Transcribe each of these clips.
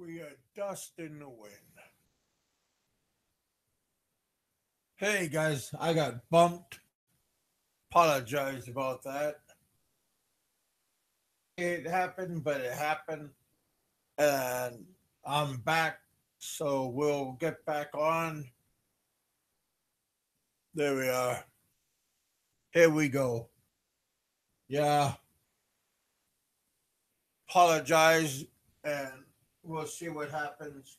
We are dust in the wind. Hey guys, I got bumped. Apologize about that. It happened, but it happened. And I'm back. So we'll get back on. There we are. Here we go. Yeah. Apologize and we'll see what happens.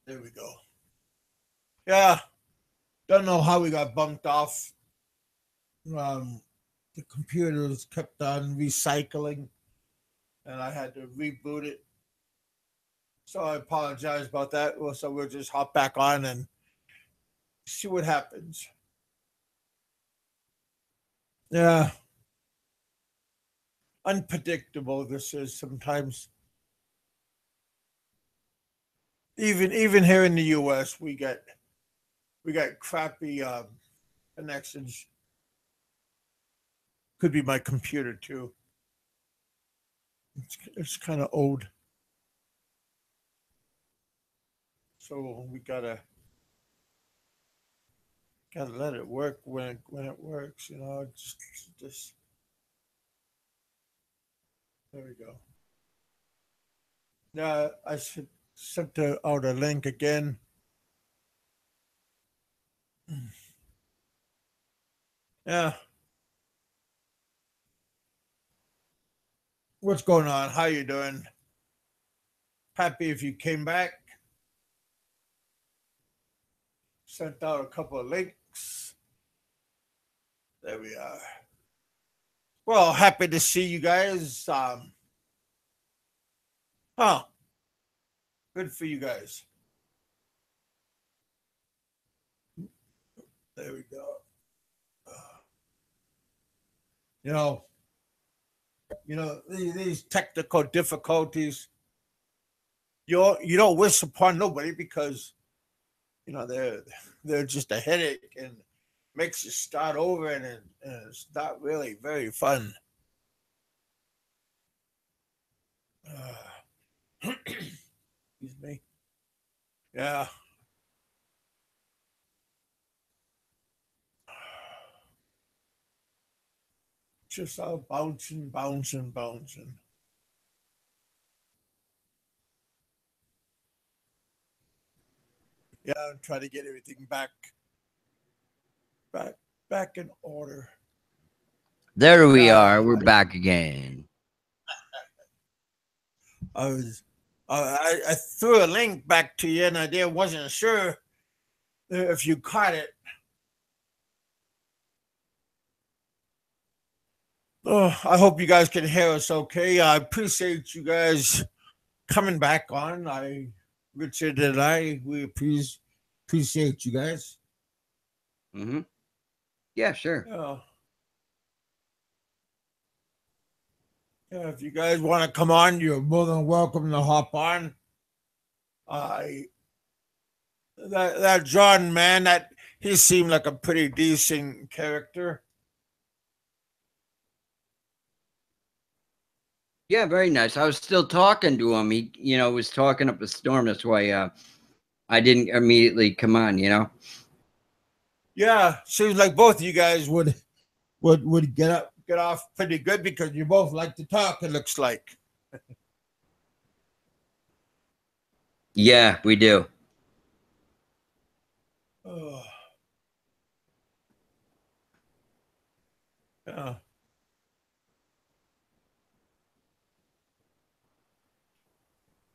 There we go. Yeah. Don't know how we got bumped off. Um, the computers kept on recycling and I had to reboot it. So I apologize about that. Well, so we'll just hop back on and see what happens. Yeah, unpredictable this is sometimes. Even here in the U.S., we got crappy connections. Could be my computer too. It's kind of old, so we gotta let it work when it works. Just there we go. Yeah, I should send out a link again. Yeah, what's going on? How you doing? Happy if you came back. Sent out a couple of links. There we are. Well, happy to see you guys. Huh? Good for you guys. There we go. You know, these technical difficulties. You don't wish upon nobody because they're just a headache and makes you start over and it's not really very fun. Excuse me. Yeah. Just all bouncing, bouncing, bouncing. Yeah, try to get everything back, back in order. There we Yeah, are. We're back again. I was, I threw a link back to you, and wasn't sure if you caught it. Oh, I hope you guys can hear us okay. I appreciate you guys coming back on. Richard and we appreciate you guys. Mm-hmm. Yeah, sure. Yeah. Yeah, if you guys want to come on, you're more than welcome to hop on. I that John man, that he seemed like a pretty decent character. Yeah, very nice. I was still talking to him. He, was talking up a storm. That's why I didn't immediately come on. Yeah, seems like both of you guys would get off pretty good because you both like to talk. It looks like. Yeah, we do. Oh, yeah.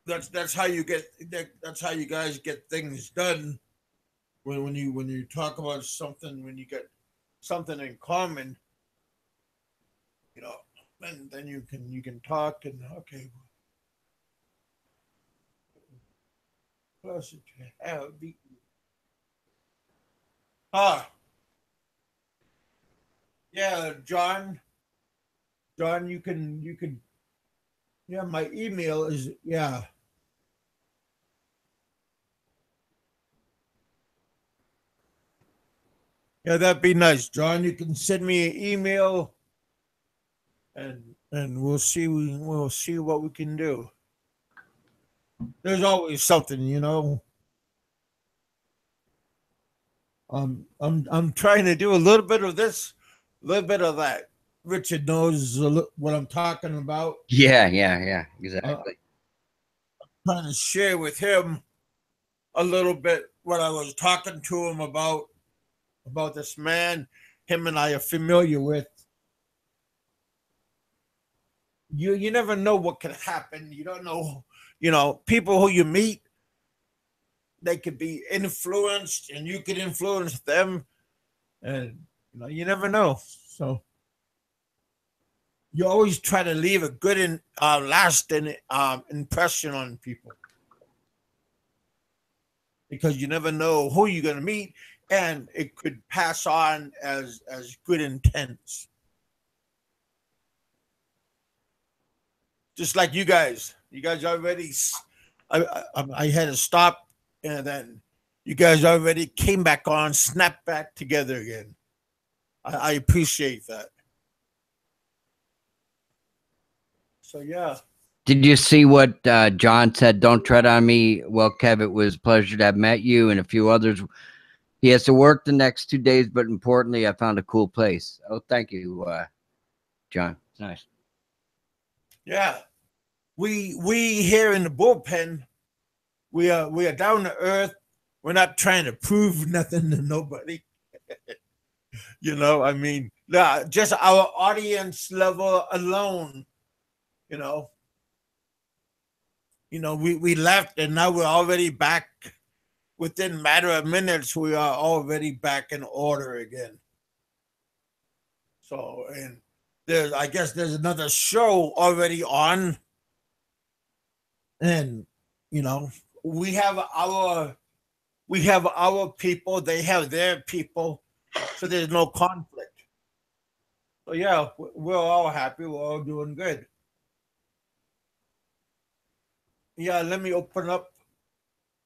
That's how you get that's how you guys get things done when you talk about something when you get something in common, you know, then you can talk and okay, plus it have be ah yeah, John, you can yeah, my email is yeah. Yeah, that'd be nice, John. You can send me an email, and we'll see what we can do. There's always something, you know. I'm trying to do a little bit of this, a little bit of that. Richard knows what I'm talking about. Yeah, yeah, yeah, Uh, exactly. Trying to share with him a little bit what I was talking to him about this man. Him and I are familiar with. You never know what can happen. You don't know. You know, people who you meet, they could be influenced, and you could influence them, and you never know. So you always try to leave a good and lasting impression on people, because you never know who you're going to meet, and it could pass on as good intents. Just like you guys already. I had to stop, and then you guys already came back on, snapped back together again. I appreciate that. So yeah. Did you see what John said? Don't tread on me. Well, Kev, it was a pleasure to have met you and a few others. He has to work the next 2 days, but importantly, I found a cool place. Oh, thank you, John. It's nice. Yeah, we here in the bullpen, we are down to earth. We're not trying to prove nothing to nobody. I mean, just our audience level alone. You know, we left, and now we're already back. Within a matter of minutes, we are already back in order again. So, and I guess there's another show already on, and you know, we have our we have our people, they have their people, so there's no conflict. So yeah, we're all happy, we're all doing good. Yeah, let me open up.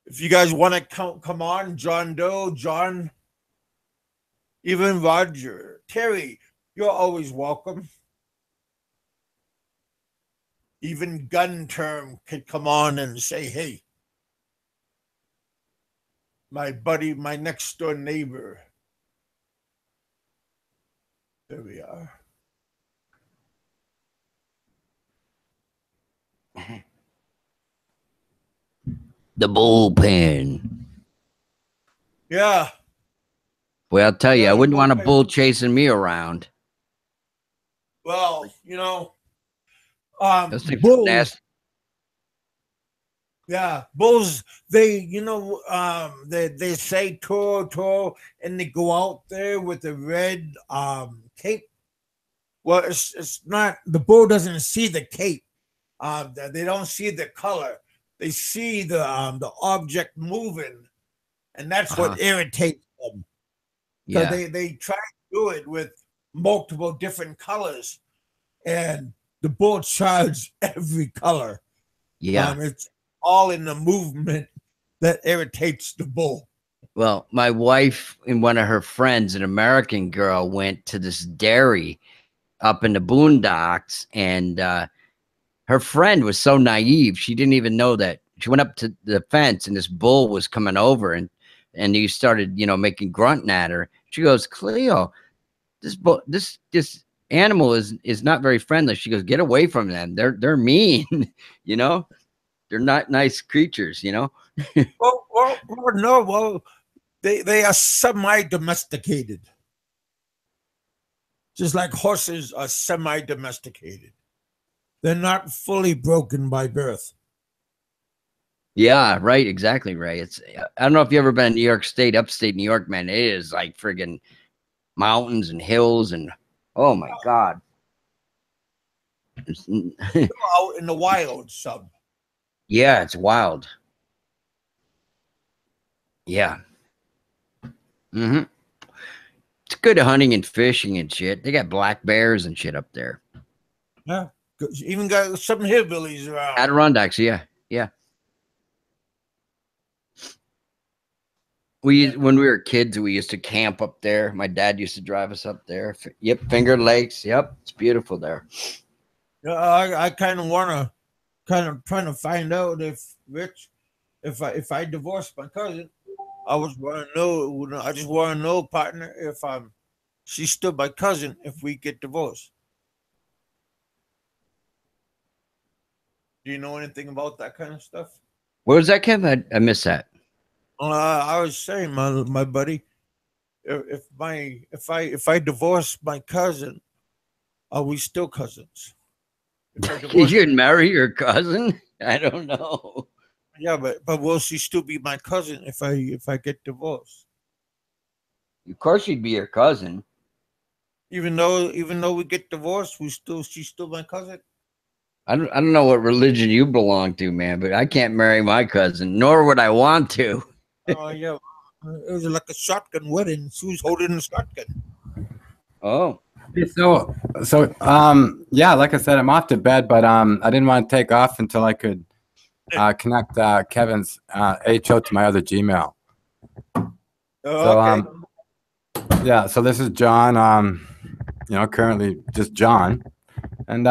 If you guys want to come on, John Doe, John, even Roger, Terry, you're always welcome. Even Gun Term could come on and say, hey, my buddy, my next door neighbor. There we are. The bullpen. Yeah. Well, I'll tell you, Yeah, I the wouldn't want a bullpen. bull chasing me around. Well, Those things are bulls. nasty. Yeah, bulls. They say toro, and they go out there with the red cape. Well, it's not. The bull doesn't see the cape. They don't see the color. They see the object moving, and that's what Uh-huh. irritates them, because Yeah. they try to do it with multiple different colors, and the bull charges every color. Yeah. It's all in the movement that irritates the bull. Well, my wife and one of her friends, an American girl, went to this dairy up in the boondocks, and her friend was so naive. She didn't even know that. She went up to the fence, and this bull was coming over, and he started, making grunting at her. She goes, Cleo, this animal is not very friendly. She goes, get away from them. They're mean, you know. They're not nice creatures. No, they are semi-domesticated, just like horses are semi-domesticated. They're not fully broken by birth. Yeah, right, exactly right. I don't know if you ever been in New York State, upstate New York, man. It is like friggin' mountains and hills and oh my God. Out in the wild, sub. Yeah, it's wild. Yeah. hmm It's good hunting and fishing and shit. They got black bears and shit up there. Yeah, even got some hillbillies around. Adirondacks, yeah. Yeah. When we were kids, we used to camp up there. My dad used to drive us up there. Yep, Finger Lakes. Yep, it's beautiful there. Yeah, I kind of want to kind of trying to find out if Rich, if I divorce my cousin, I was want to know. I just want to know, partner, if she's still my cousin if we get divorced. Do you know anything about that kind of stuff? What was that, Kev? I missed that. I was saying, my buddy, if I divorce my cousin, are we still cousins? If I You divorce can my marry your cousin? I don't know. yeah, but will she still be my cousin if I get divorced? Of course, she'd be your cousin. Even though we get divorced, she's still my cousin. I don't know what religion you belong to, man, but I can't marry my cousin, nor would I want to. Oh yeah, it was like a shotgun wedding. She was holding a shotgun. Oh, Yeah, like I said, I'm off to bed, but I didn't want to take off until I could connect Kevin's HO to my other Gmail. Oh, So okay. yeah, so this is John. Currently just John, and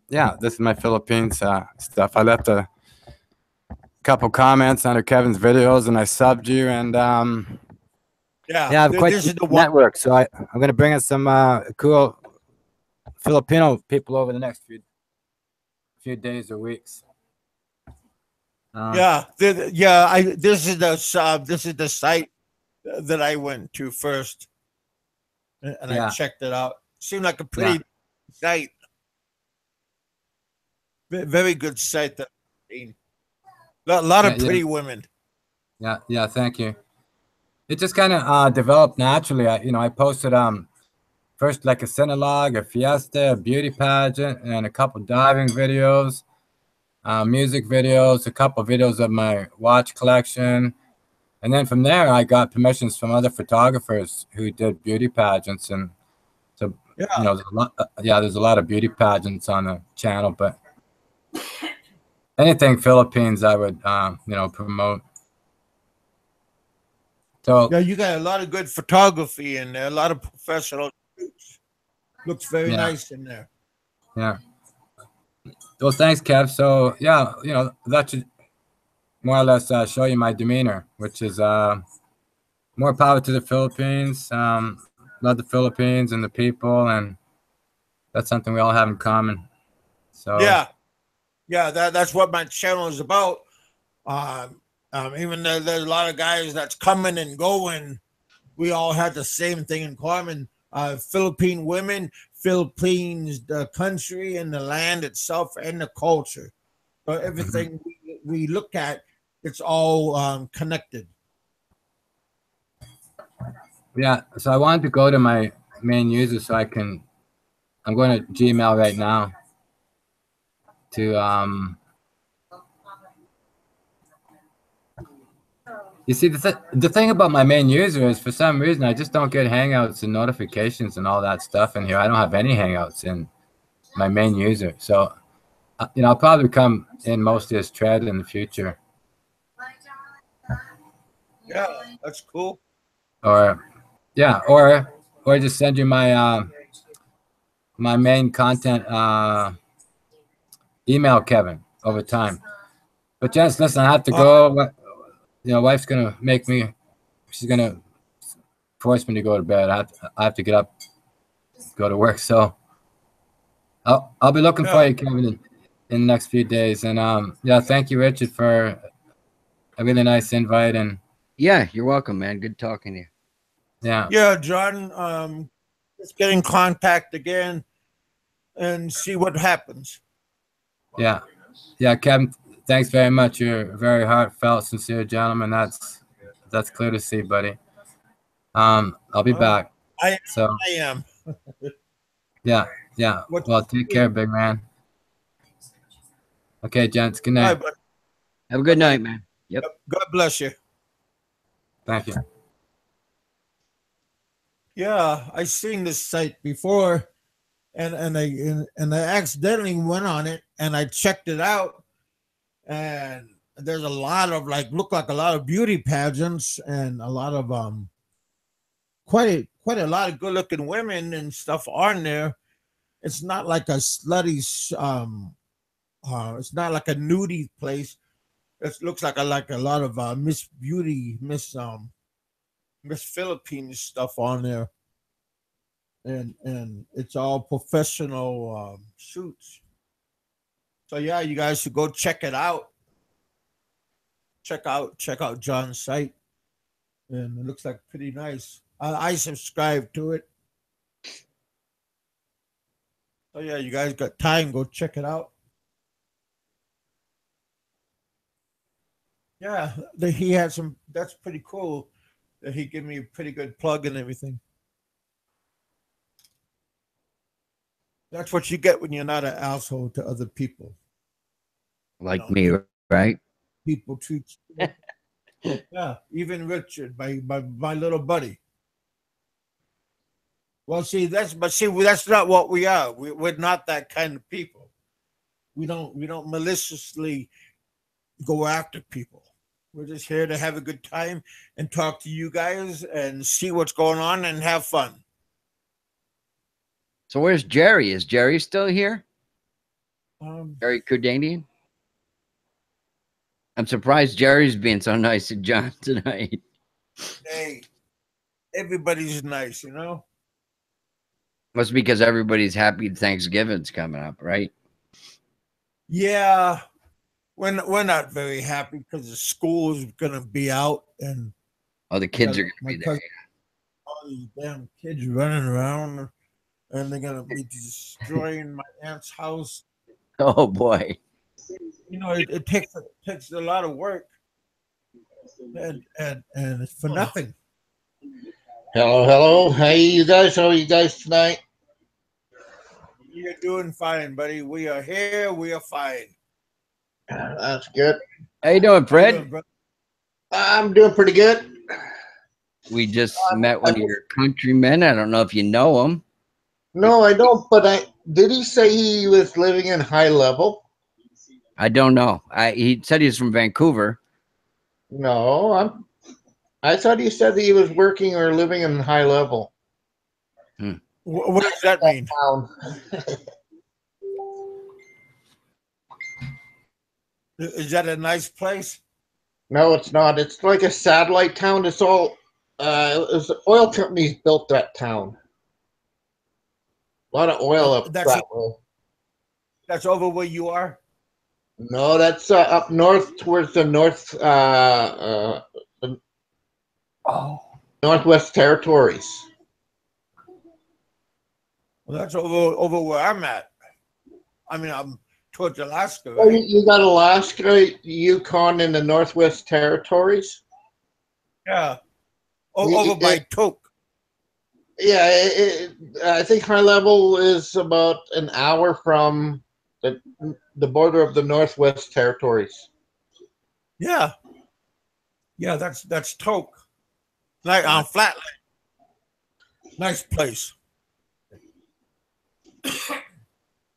yeah, this is my Philippines stuff. I left a couple comments under Kevin's videos, and I subbed you, and Yeah, yeah, I have quite this is the the one. network. So I'm going to bring in some cool Filipino people over the next few days or weeks. Yeah, yeah. This is the site that I went to first, and I Yeah. checked it out. Seemed like a Yeah. pretty site. Very good site. That a lot of Yeah, pretty women. Yeah, thank you. It just kind of developed naturally. I posted first like a Cinelag, a Fiesta, a beauty pageant, and a couple diving videos, music videos, a couple videos of my watch collection, and then from there I got permissions from other photographers who did beauty pageants, and so Yeah, there's a lot of beauty pageants on the channel, but anything Philippines I would promote. So yeah. You got a lot of good photography in there. A lot of professional shoots. Looks very yeah, nice in there. yeah. Well, thanks, Kev. So yeah, that should more or less show you my demeanor, which is more power to the Philippines. Love the Philippines and the people, and that's something we all have in common. So Yeah, yeah. That's what my channel is about. Even though there's a lot of guys that's coming and going, we all had the same thing in common. Philippine women, Philippines, the country and the land itself, and the culture. So everything we look at, it's all connected. yeah, so I wanted to go to my main user so I'm going to Gmail right now to you see, the thing about my main user is for some reason I just don't get Hangouts and notifications and all that stuff in here. I don't have any Hangouts in my main user. So, I'll probably come in mostly as Tread in the future. Yeah, that's cool. Or, yeah, or just send you my my main content email, Kevin, over time. But Jens, listen, I have to Uh, go. Wife's gonna make me. She's gonna force me to go to bed. I have to get up, go to work. So I'll be looking for yeah, you, Kevin, in the next few days. And yeah, thank you, Richard, for a really nice invite. And yeah, you're welcome, man. Good talking to you. yeah, yeah, John. Let's get in contact again and see what happens. yeah, Kevin, thanks very much. You're a very heartfelt, sincere gentleman. That's clear to see, buddy. I'll be Uh, back. I So I am. yeah, yeah. What? Well, take care, big man. Okay, gents. Good All night. right, but Have a good night, man. Yep. God bless you. Thank you. Yeah, I seen this site before, and I accidentally went on it and I checked it out, and there's a lot of look like a lot of beauty pageants and a lot of quite a lot of good looking women and stuff on there. It's not like a slutty it's not like a nudie place. It looks like a lot of Miss Beauty, Miss Philippines stuff on there, and it's all professional shoots. So yeah, you guys should go check it out. Check out John's site, and it looks like pretty nice. I subscribe to it. So yeah, you guys got time, go check it out. Yeah, he had some. That's pretty cool. That he gave me a pretty good plug and everything. That's what you get when you're not an asshole to other people. Like me, right? People treat you. Yeah, even Richard, my little buddy. Well, see, that's not what we are. We're not that kind of people. We don't maliciously go after people. We're just here to have a good time and talk to you guys and see what's going on and have fun. So where's Jerry? Is Jerry still here? Jerry Kurdanian? I'm surprised Jerry's being so nice to John tonight. Hey, everybody's nice, Must be because everybody's happy Thanksgiving's coming up, right? Yeah, we're not very happy because the school is gonna be out and Oh, the kids are gonna be there. All these damn kids running around, and they're gonna be destroying my aunt's house. Oh boy. It takes a lot of work, and it's for nothing. Hello. Hey, you guys. How are you guys tonight? You're doing fine, buddy. We are here. We are fine. That's good. How you doing, Fred? I'm doing pretty good. We just met one of your countrymen. I don't know if you know him. No, I don't. But did he say he was living in High Level? I don't know. He said he's from Vancouver. No, I thought he said that he was working or living in High Level. What does that mean? Is that a nice place? No, it's not. It's like a satellite town. It's all oil companies built that town. A lot of oil up that way. That's over where you are? No, that's up north towards the Northwest Territories. Well, that's over where I'm at. I mean, I'm towards Alaska. Right? Oh, you got Alaska, Yukon, and the Northwest Territories? Yeah. Over by Tok. Yeah, I think High Level is about an hour from the border of the Northwest Territories. Yeah. Yeah, that's Tok. Like on Flatland. Nice place.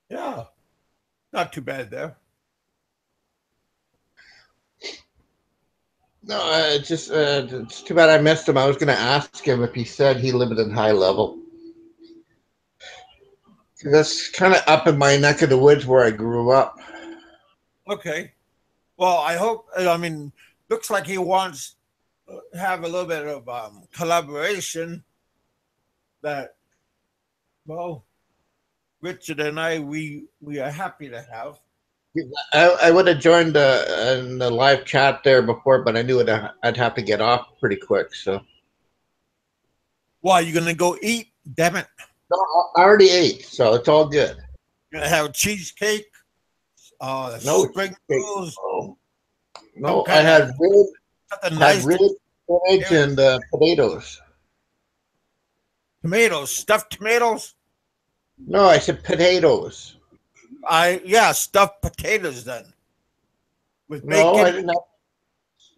Yeah. Not too bad there. No, it's too bad I missed him. I was going to ask him if he said he lived in High Level. That's kind of up in my neck of the woods where I grew up. Okay. Well, I hope, looks like he wants to have a little bit of collaboration that, well, Richard and I, we are happy to have. I would have joined in the live chat there before, but I knew I'd have to get off pretty quick. So, why, you gonna go eat? Damn it! No, I already ate, so it's all good. You're gonna have cheesecake? No spring rolls. No, I had ribs, spinach, and potatoes. Tomatoes, stuffed tomatoes. No, I said potatoes. Stuffed potatoes then. With bacon. No, I didn't have.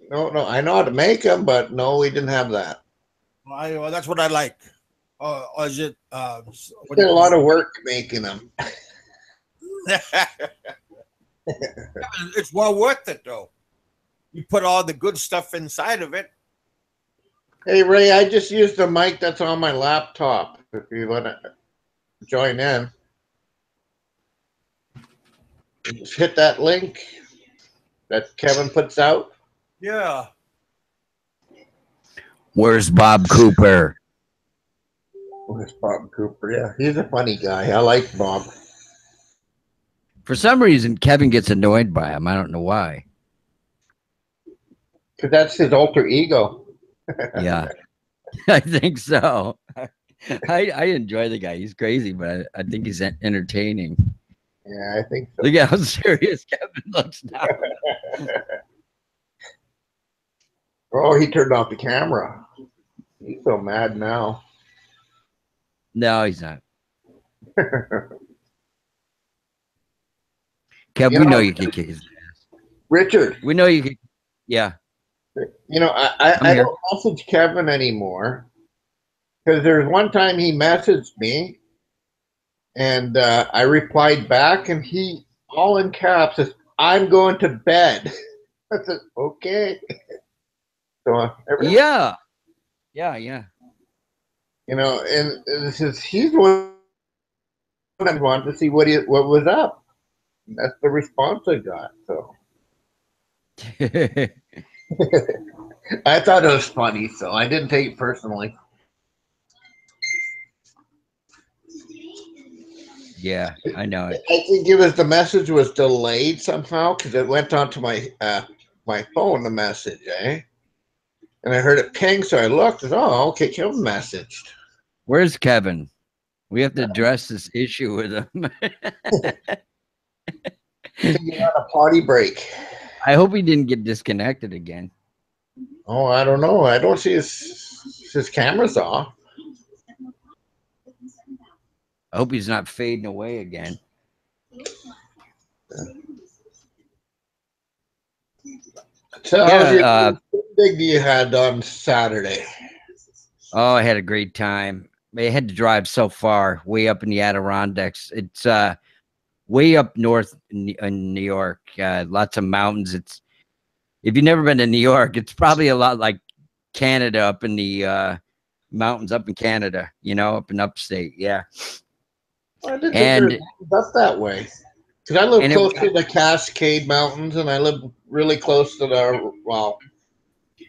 No, I know how to make them, but no, we didn't have that. Well, that's what I like. Or is it? We did a lot of work making them. It's well worth it, though. you put all the good stuff inside of it. Hey, Ray, I just used the mic that's on my laptop. If you want to join in, just hit that link that Kevin puts out. Yeah. Where's Bob Cooper? Where's Bob Cooper? Yeah, he's a funny guy. I like Bob. For some reason, Kevin gets annoyed by him. I don't know why. Because that's his alter ego. Yeah, I think so. I enjoy the guy. He's crazy, but I think he's entertaining. Yeah, I think so. Look at how serious Kevin looks now. Oh, he turned off the camera. He's so mad now. No, he's not. Kev, You we know, know you can kick his ass. Richard, We know you can. Yeah. you know, I don't message Kevin anymore because there's one time he messaged me and I replied back and he, all in caps, says, "I'm going to bed." I said, "Okay." So, Yeah. Yeah. Yeah. you know, and this is, he's the one I wanted to see what was up. And that's the response I got. So I thought it was funny, so I didn't take it personally. Yeah, I know it. I think it was the message was delayed somehow because it went onto my my phone, the message, eh? And I heard it ping, so I looked. And, oh, okay, Kevin messaged. Where's Kevin? We have to address this issue with him. I think you're on a potty break. I hope he didn't get disconnected again. Oh, I don't know. I don't see his camera's off. I hope he's not fading away again. So, Yeah, how big you had on Saturday? Oh, I had a great time. I had to drive so far, way up in the Adirondacks. It's way up north in New York. Lots of mountains. It's if you've never been to New York, it's probably a lot like Canada up in the mountains up in Canada. You know, up in upstate. Yeah, I didn't think and there was up that way. Because I live and close it, to the Cascade Mountains, and I live really close to the, well,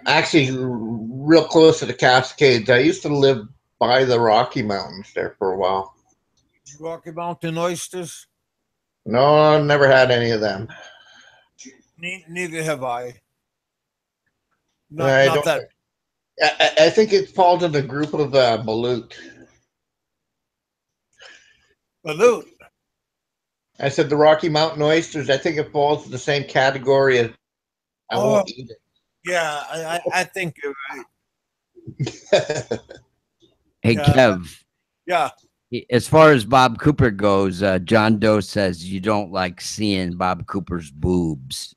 actually real close to the Cascades. I used to live by the Rocky Mountains there for a while. Rocky Mountain oysters? No, I never had any of them. Neither have I. I Not don't. that. I think it falls in the group of balut. Balut. I said the Rocky Mountain oysters. I think it falls in the same category as I won't eat Yeah, I think you're right. it. hey, Yeah. Kev. Yeah. As far as Bob Cooper goes, John Doe says you don't like seeing Bob Cooper's boobs.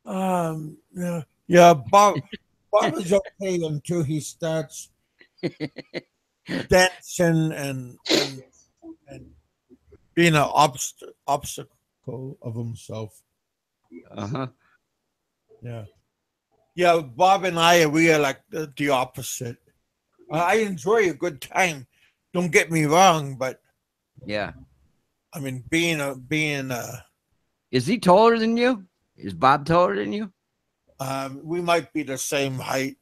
Yeah. Yeah. Bob is okay until he starts dancing and being an obstacle of himself. Uh-huh. Yeah. Yeah. Bob and we are like the opposite. I enjoy a good time. Don't get me wrong, but Yeah. I mean, being Is he taller than you? Is Bob taller than you? we might be the same height.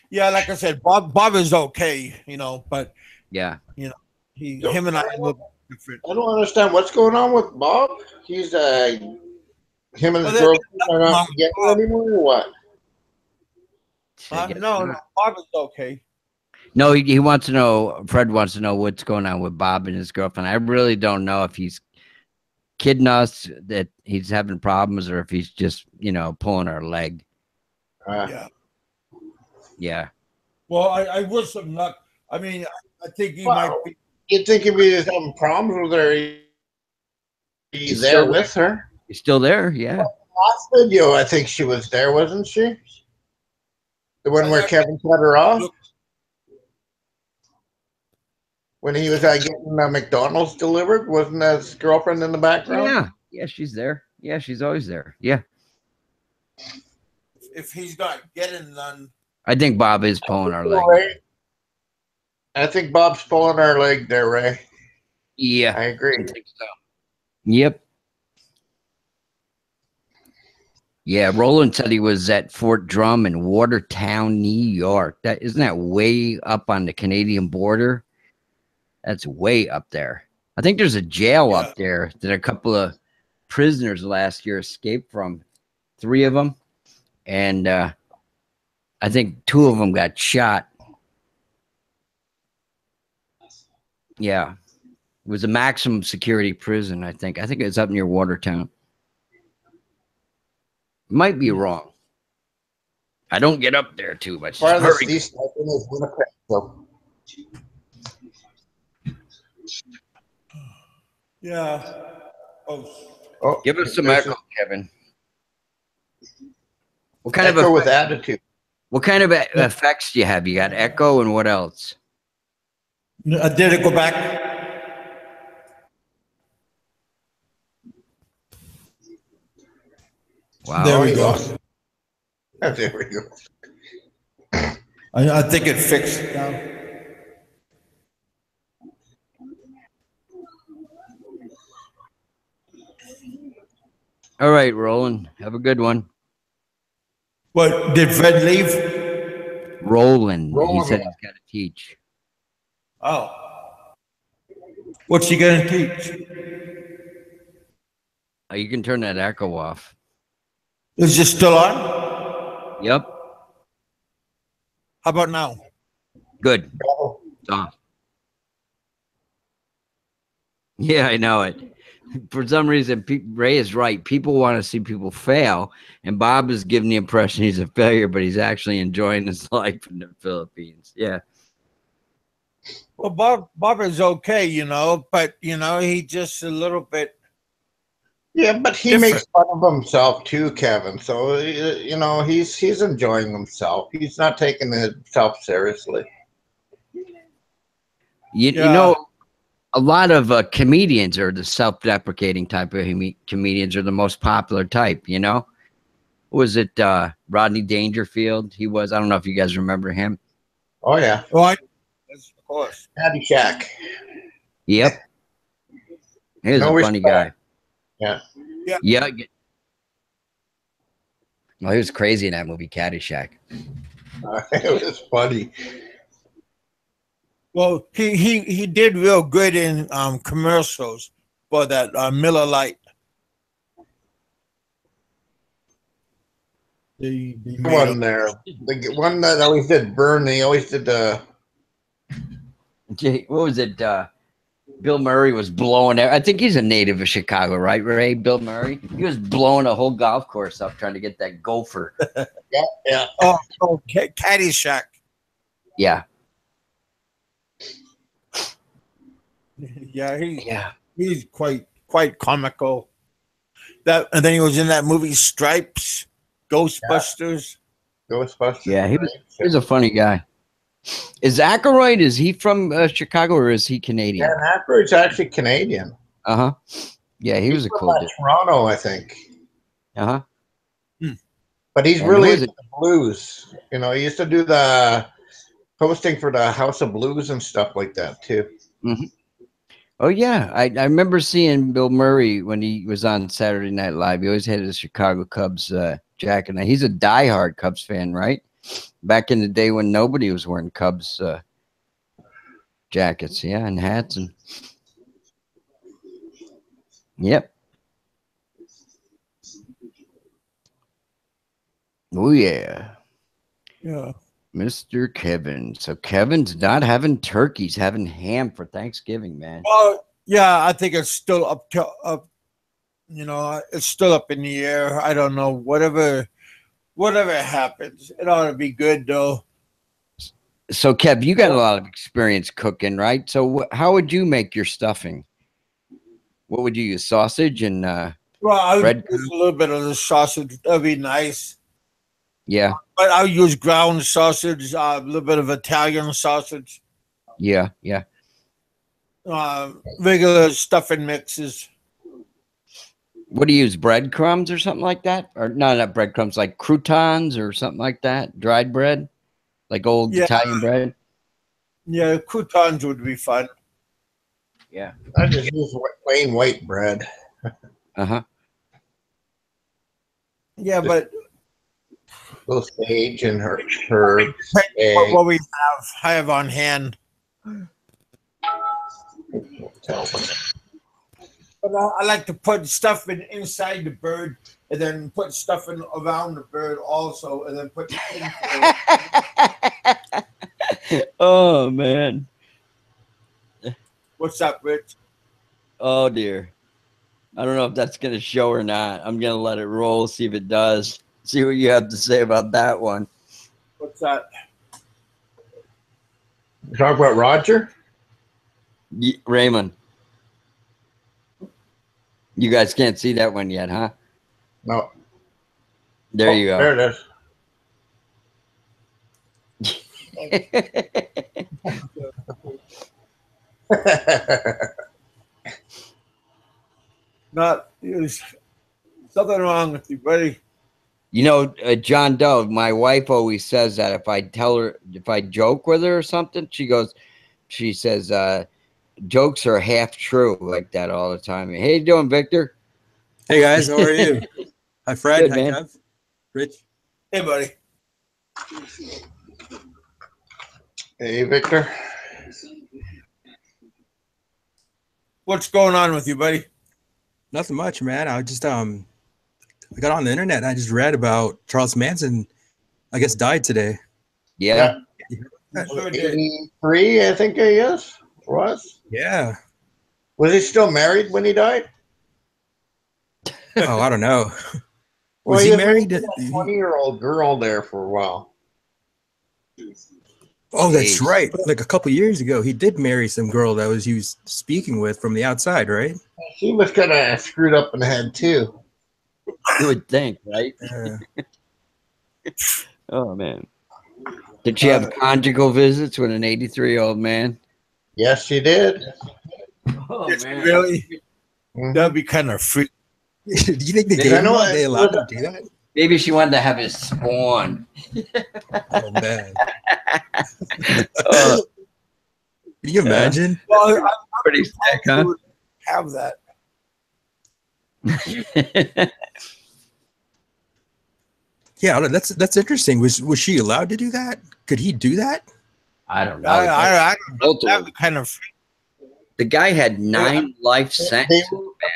Yeah, like I said, Bob is okay, you know, but Yeah. you know, him and I look different. I don't understand what's going on with Bob. He's him and his Well, girlfriend are not together anymore, or what? No, Bob is okay. No, he wants to know. Fred wants to know what's going on with Bob and his girlfriend. I really don't know if he's kidding us that he's having problems or if he's just, pulling our leg. Yeah. Yeah. Well, I wish him luck. I mean, I think he might be. You'd think if he was having problems with her, he's there with her. He's still there, yeah. Last video, I think she was there, wasn't she? The one where Kevin cut her off? When he was getting McDonald's delivered? Wasn't his girlfriend in the background? Yeah. Yeah, she's there. Yeah, she's always there. Yeah. If he's not getting none, I think Bob is pulling our leg. Ray, I think Bob's pulling our leg there, Ray. Yeah. I agree. I think so. Yep. Yeah, Roland said he was at Fort Drum in Watertown, New York. That isn't that way up on the Canadian border? That's way up there. I think there's a jail up there that a couple of prisoners last year escaped from. 3 of them, and I think 2 of them got shot. Yeah, it was a maximum security prison. I think it's up near Watertown. Might be wrong. I don't get up there too much. Farthest east I think is Winnipeg. So. yeah. Oh, Give us some echo, Kevin. What kind echo of with attitude? What kind of effects do you have? You got echo and what else? Did it go back? Wow. There we go. There we go. I think it fixed it now. All right, Roland. Have a good one. What, did Fred leave? Roland. He said he's got to teach. Oh. What's he going to teach? Oh, you can turn that echo off. Is it still on? Yep. How about now? Good. It's off. Yeah, I know it. For some reason, Ray is right. People want to see people fail, and Bob is giving the impression he's a failure, but he's actually enjoying his life in the Philippines. Yeah. Well, Bob is okay, but he just a little bit. Yeah, but he makes fun of himself too, Kevin. So he's enjoying himself. He's not taking himself seriously. You know, a lot of comedians are the self-deprecating type of comedians, are the most popular type. Was it Rodney Dangerfield? He was. I don't know if you guys remember him. Oh yeah. Right. Of course. Caddyshack. Yep. He was a funny guy. Yeah. Yeah. Well, he was crazy in that movie, Caddyshack. It was funny. Well, he did real good in commercials for that Miller Lite. The one there, the one that always did burn. He always did the. What was it? Bill Murray was blowing it. I think he's a native of Chicago, right, Ray? Bill Murray. He was blowing a whole golf course up trying to get that gopher. Yeah. Oh, Caddyshack. Yeah. Yeah, he's quite comical. And then he was in that movie Stripes, Ghostbusters. Yeah, he was a funny guy. Is Aykroyd, is he from Chicago or is he Canadian? Yeah, Aykroyd's actually Canadian. Uh-huh. Yeah, he was a cool dude. Toronto, I think. Uh-huh. But he's really into the blues. He used to do the hosting for the House of Blues and stuff like that too. Mm-hmm. Oh yeah, I remember seeing Bill Murray when he was on Saturday Night Live. He always had his Chicago Cubs jacket. Now he's a diehard Cubs fan, right? Back in the day when nobody was wearing Cubs jackets, yeah, and hats and yep. Oh yeah. Yeah. Mr. Kevin. So Kevin's not having turkey, he's having ham for Thanksgiving, man. Well, yeah, I think it's still up. It's still up in the air. I don't know. Whatever happens, it ought to be good though. So Kev, you got a lot of experience cooking, right? So how would you make your stuffing? What would you use? Sausage and well, I would use a little bit of the sausage. That'd be nice. Yeah. But I would use ground sausage, a little bit of Italian sausage. Yeah. Regular stuffing mixes. What do you use? Breadcrumbs or something like that? Or no, not breadcrumbs, like croutons or something like that? Dried bread? Like old Italian bread? Yeah, croutons would be fun. Yeah. I just use plain white bread. Uh-huh. Yeah, but Little sage and herbs. what we have on hand. But I like to put stuff inside the bird, and then put stuff in around the bird also, and then put the Oh man. What's up, Rich? Oh dear. I don't know if that's gonna show or not. I'm gonna let it roll, see if it does. See what you have to say about that one. What's that? You talk about Roger? Raymond. You guys can't see that one yet, huh? No. There you go. There it is. There's something wrong with you, buddy. You know, John Doe, my wife always says that if I joke with her or something, she says, jokes are half true like that all the time. Hey, you doing, Victor? Hey guys, how are you? Hi Fred. Good, hi man. Kev. Rich. Hey, buddy. Hey, Victor. What's going on with you, buddy? Nothing much, man. I just I got on the internet and I just read about Charles Manson. I guess died today. Yeah. 83, I think he was. Yeah. Was he still married when he died? Oh, I don't know. Well, Was he married? A 20-year-old girl there for a while. Oh, that's right. Like a couple years ago, he did marry some girl that he was speaking with from the outside, right? She was kind of screwed up in the head too. You would think, right? Yeah. Oh man. Did she have conjugal visits with an 83-year-old man? Yes, she did. Oh man. Really? That'd be kind of freak. Do you think they gave him one? They allowed him to do that? Maybe she wanted to have his spawn. Oh man. Can you imagine? Well, I'm pretty sick, huh? Have that. Yeah, that's interesting. Was she allowed to do that? Could he do that? I don't know. I don't know. That'd be kind of freak. The guy had 9 life sentences.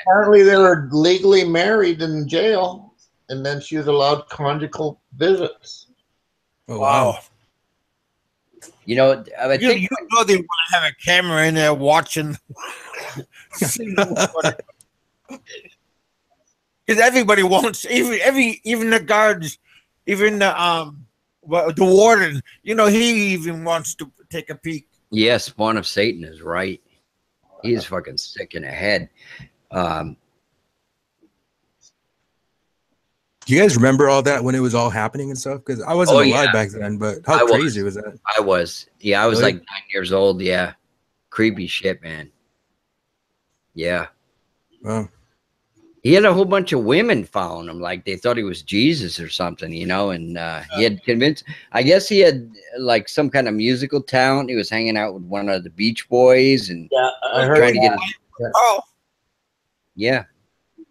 Apparently, they were legally married in jail, and then she was allowed conjugal visits. Oh, wow. You know, I think you know they want to have a camera in there watching. Because everybody wants, even the guards, even the warden. You know, he even wants to take a peek. yes, Spawn of Satan is right. He's fucking sick in the head. Do you guys remember all that when it was all happening and stuff? Because I wasn't alive back then, but how crazy was that? I was. Yeah, I was Really? like 9 years old. Yeah. Creepy shit, man. Yeah. Wow. He had a whole bunch of women following him. Like they thought he was Jesus or something, you know, and he had convinced, I guess he had like some kind of musical talent. He was hanging out with one of the Beach Boys and I heard trying to get Yeah.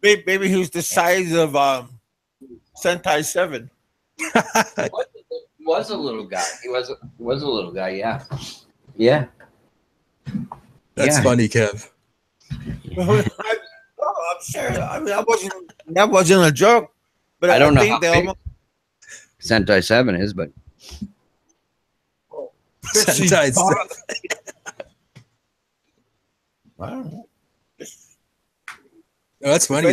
Maybe he was the size of Sentai 7. He was a little guy. He was a little guy. Yeah. Yeah. That's funny, Kev. I'm sure. I mean, that wasn't a joke. But I don't know how they big Sentai 7 is, but Sentai 7. I don't know. Oh, that's funny.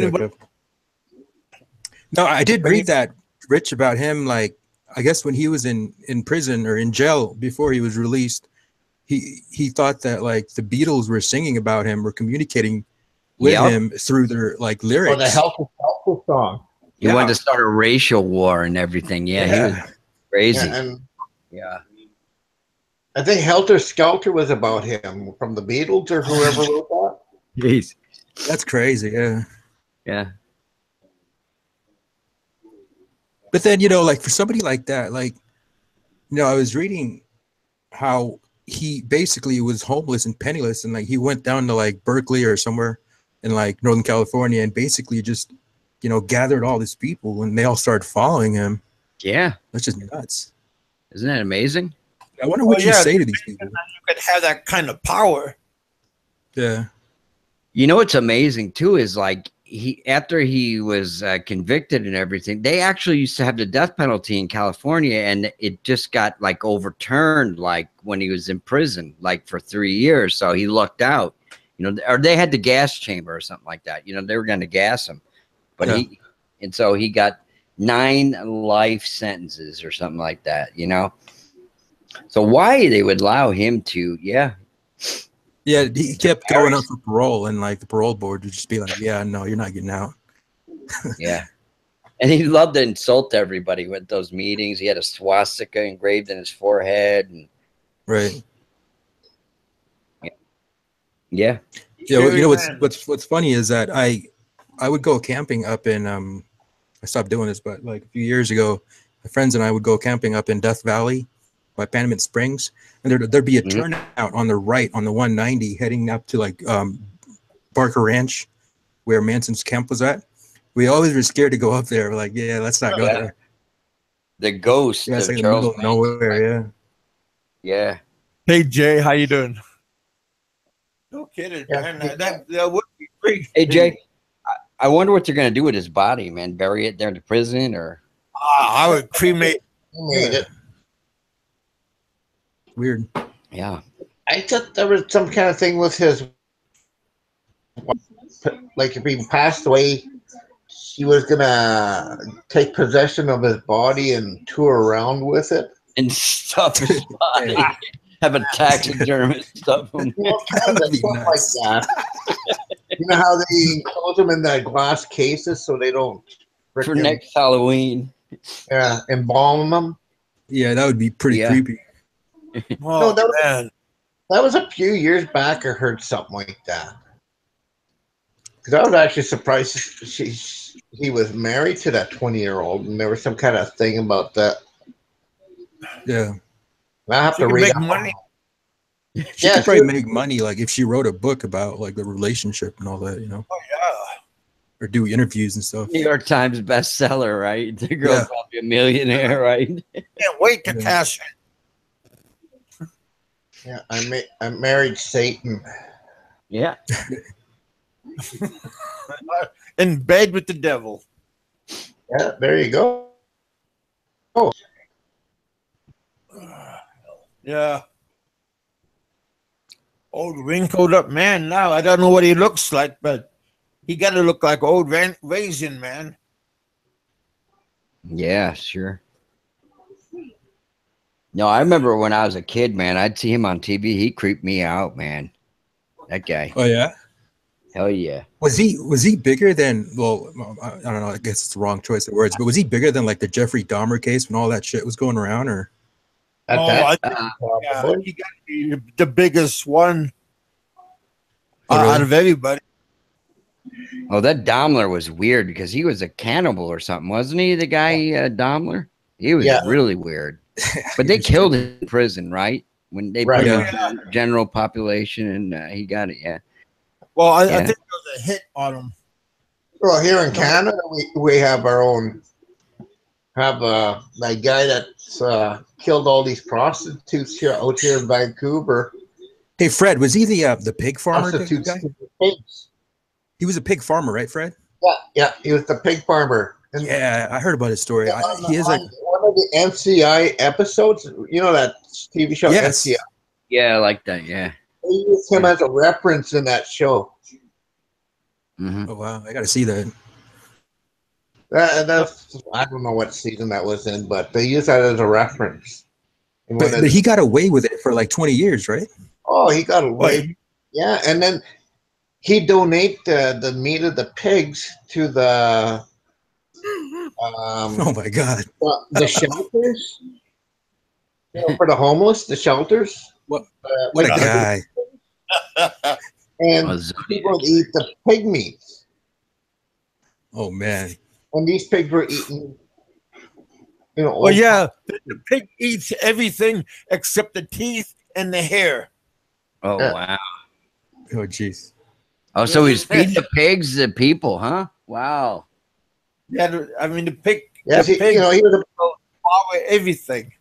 No, I did read that, Rich, about him. Like, I guess when he was in prison or in jail before he was released, he thought that like the Beatles were singing about him or communicating with him through their like lyrics. Oh, the Helter song. he wanted to start a racial war and everything. Yeah, he was crazy. Yeah, I think Helter Skelter was about him from the Beatles or whoever wrote that. Jeez. That's crazy. Yeah. Yeah. But then, you know, like for somebody like that, like, you know, I was reading how he basically was homeless and penniless, and like he went down to like Berkeley or somewhere in like Northern California, and basically just, you know, gathered all these people, and they all started following him. Yeah. That's just nuts. Isn't that amazing? I wonder what you say to these people. You could have that kind of power. Yeah. You know what's amazing too is like after he was convicted and everything, they actually used to have the death penalty in California, and it just got like overturned like when he was in prison, like for 3 years. So he lucked out, you know, or they had the gas chamber or something like that. You know, they were going to gas him, but so he got 9 life sentences or something like that, you know. So why they would allow him to, yeah, he kept going up for parole, and like the parole board would just be like, yeah, no, you're not getting out. yeah. And he loved to insult everybody with those meetings. He had a swastika engraved in his forehead. And right. Yeah. Yeah. You know, what's funny is that I would go camping up in, I stopped doing this, but like a few years ago, my friends and I would go camping up in Death Valley by Panamint Springs, and there'd be a turnout on the right on the 190 heading up to like Barker Ranch, where Manson's camp was at. We always were scared to go up there. We're like, yeah, let's not go there. The ghost. Yeah, it's like in the middle of nowhere. Yeah. Yeah. Hey Jay, how you doing? No kidding, man. That would be great. Hey Jay, I wonder what they're gonna do with his body, man. Bury it there in the prison, or I would cremate it. Weird. Yeah. I thought there was some kind of thing with his, like if he passed away, she was gonna take possession of his body and tour around with it and stuff his body. Have a taxidermist stuff him. You know, kind of stuff like that. You know how they close them in the glass cases so they don't for next Halloween. Yeah, embalm them. Yeah, that would be pretty creepy. No, that was a few years back. I heard something like that. Because I was actually surprised he was married to that 20-year-old, and there was some kind of thing about that. Yeah, I have to read money. She could probably make money, like if she wrote a book about like the relationship and all that, you know. Oh yeah. Or do interviews and stuff. New York Times bestseller, right? The girl's probably a millionaire, right? Can't wait to cash it. Yeah, I married Satan. Yeah. In bed with the devil. Yeah, there you go. Oh. Yeah. Old wrinkled up man now. I don't know what he looks like, but he got to look like old raisin man. Yeah, sure. No, I remember when I was a kid, man, I'd see him on TV. He creeped me out, man. That guy. Oh, yeah? Hell yeah. Was he bigger than, well, I don't know, I guess it's the wrong choice of words, but was he bigger than like the Jeffrey Dahmer case when all that shit was going around, or? I think, he got to be the biggest one out of everybody. Oh, that Daimler was weird because he was a cannibal or something, wasn't he? The guy Daimler? He was really weird. But they killed him in prison, right? When they put him in the general population, and he got it. Yeah. Well, I think there was a hit on him. Well, here in Canada, we have our own. Have that guy that's killed all these prostitutes out here in Vancouver. Hey, Fred, was he the pig farmer? Prostitutes Guy? Pigs. He was a pig farmer, right, Fred? Yeah, he was the pig farmer. And yeah, I heard about his story. He is like one of the NCI episodes. You know that TV show NCI? Yeah, I like that. Yeah. They used him as a reference in that show. Mm-hmm. Oh wow, I got to see that. That's I don't know what season that was in, but they use that as a reference. But he got away with it for like 20 years, right? Oh, he got away. Yeah, and then he donate the meat of the pigs to the. Oh my God! The shelters. You know, for the homeless, the shelters. What a guy! And people eat the pig meat. Oh man! And these pigs were eating You know, Well, old, yeah, the pig eats everything except the teeth and the hair. Oh Yeah. wow. Oh, jeez. Oh, so he's feeding the pigs the people, huh? Wow. Yeah, I mean the pig. yes, The pig you know, he was a devour everything.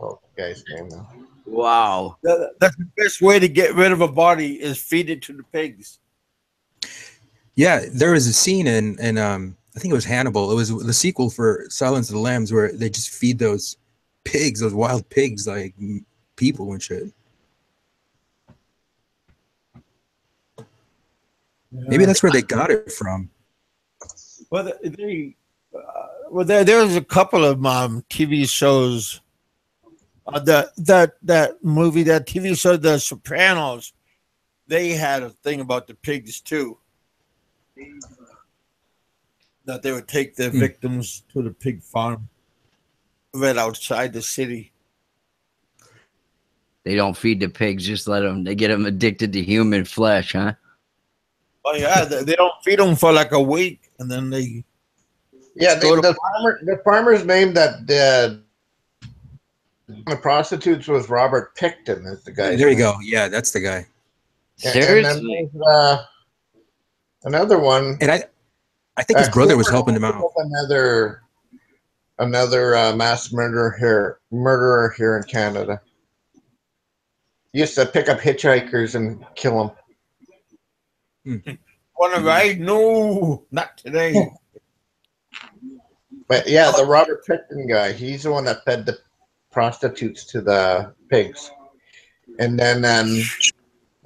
oh, guy's name now. Wow. That's the best way to get rid of a body is feed it to the pigs. Yeah, there was a scene in I think it was Hannibal. It was the sequel for Silence of the Lambs where they just feed those pigs, those wild pigs, like people and shit. Maybe that's where they got it from. Well, there's a couple of TV shows. That movie, that TV show, The Sopranos. They had a thing about the pigs too. That they would take their victims to the pig farm right outside the city. They don't feed the pigs, just let them, they get them addicted to human flesh, huh? Oh yeah, they don't feed them for like a week, and then they. Yeah, Go to- the farmer's name that the prostitutes was Robert Picton. Is the guy? There you go. Yeah, that's the guy. And then Seriously? there's, another one. And I think his brother was helping him out. Another mass murderer here in Canada. He used to pick up hitchhikers and kill them. Want to ride? No, not today. But yeah, the Robert Picton guy, he's the one that fed the prostitutes to the pigs. And then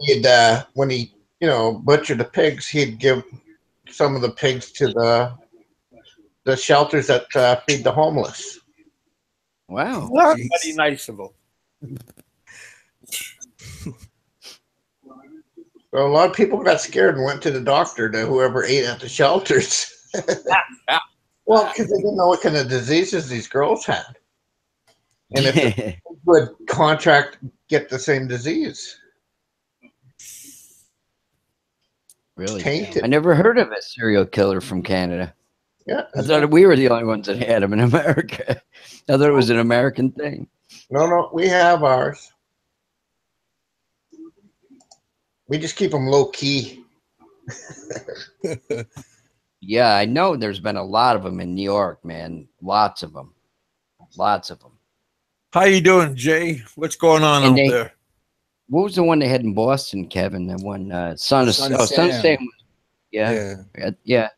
he'd when he butchered the pigs, he'd give some of the pigs to the shelters that feed the homeless. Wow. Not Jeez. very nice of them. So a lot of people got scared and went to the doctor, to whoever ate at the shelters. Well, because they didn't know what kind of diseases these girls had, and if they would get the same disease. Really? Tainted. I never heard of a serial killer from Canada. Yeah. I thought we were the only ones that had them in America. I thought it was an American thing. No, we have ours. We just keep them low key. Yeah, I know there's been a lot of them in New York, man. Lots of them. Lots of them. How you doing, Jay? What's going on And out there? What was the one they had in Boston, Kevin? That one, Son of Son of Sam. Sam. Yeah. Yeah. Yeah.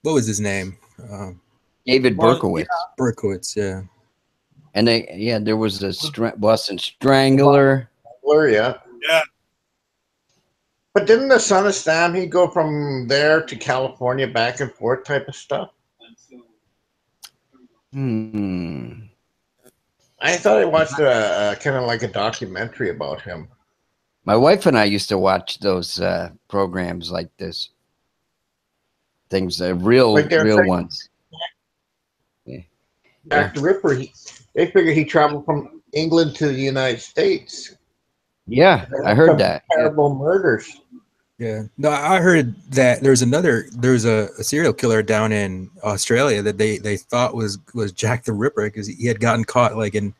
What was his name? David Well, Berkowitz. Berkowitz. Yeah. And there was a Boston Strangler. Yeah. Yeah. But didn't the son of Sam, he'd go from there to California back and forth type of stuff? I thought I watched kind of like a documentary about him. My wife and I used to watch those programs like this. Things, real ones. Jack the Ripper, they figured he traveled from England to the United States. Yeah, I heard that. Terrible murders. Yeah. No, I heard that there's a serial killer down in Australia that they thought was Jack the Ripper because he had gotten caught like in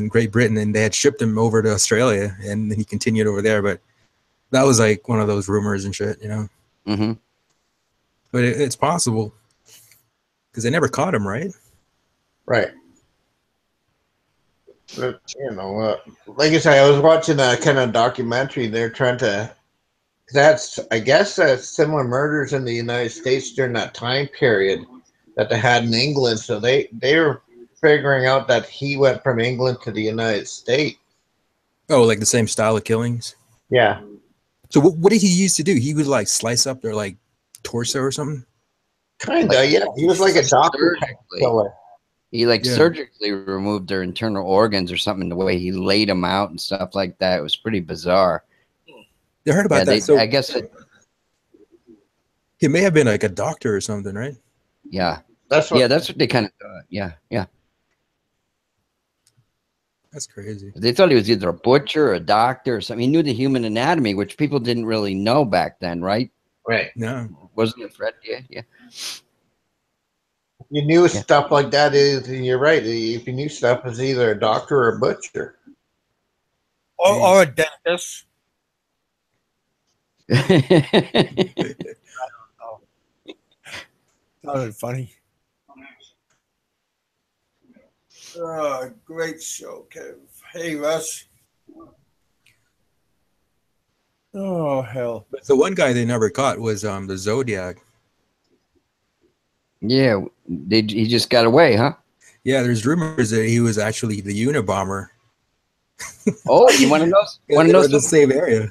Great Britain, and they had shipped him over to Australia, and then he continued over there. But that was like one of those rumors and shit, Mm-hmm. But it's possible because they never caught him, right? Right. But, like I said, I was watching a kind of documentary. They're trying to, I guess, similar murders in the United States during that time period that they had in England. So they were figuring out that he went from England to the United States. Oh, like the same style of killings. Yeah. So what did he used to do? He would like slice up their like torso or something. Kinda, yeah. He was like a doctor type killer. He surgically removed their internal organs or something. The way he laid them out and stuff like that, it was pretty bizarre. I heard about that. So I guess he may have been like a doctor or something, right? Yeah. That's what they kind of thought. Yeah. That's crazy. They thought he was either a butcher or a doctor or something. He knew the human anatomy, which people didn't really know back then, right? Right. No. Wasn't it Fred? Yeah, yeah. You knew Yeah. stuff like that is, you're right. If you knew stuff, is either a doctor or a butcher. Or a dentist. Oh, sounded funny. Great show, Kev. Hey, Russ. Oh, hell. But the one guy they never caught was the Zodiac. Yeah, he just got away, huh? Yeah, there's rumors that he was actually the Unabomber. Oh, you want to know? Want to They know were the something? same area.